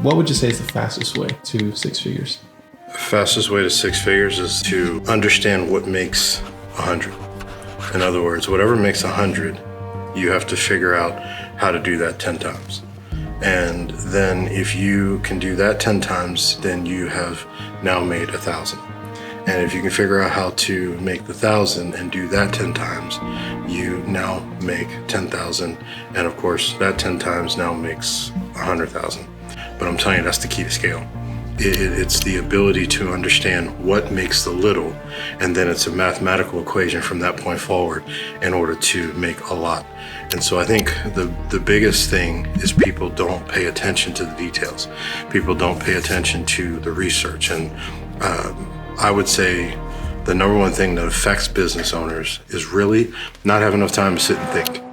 What would you say is the fastest way to six figures? The fastest way to six figures is to understand what makes 100. In other words, whatever makes 100, you have to figure out how to do that 10 times. And then if you can do that 10 times, then you have now made 1,000. And if you can figure out how to make the 1,000 and do that 10 times, you now make 10,000. And of course, that 10 times now makes 100,000. But I'm telling you, that's the key to scale. It's the ability to understand what makes the little, and then it's a mathematical equation from that point forward in order to make a lot. And so I think the biggest thing is people don't pay attention to the details. People don't pay attention to the research. And I would say the number one thing that affects business owners is really not having enough time to sit and think.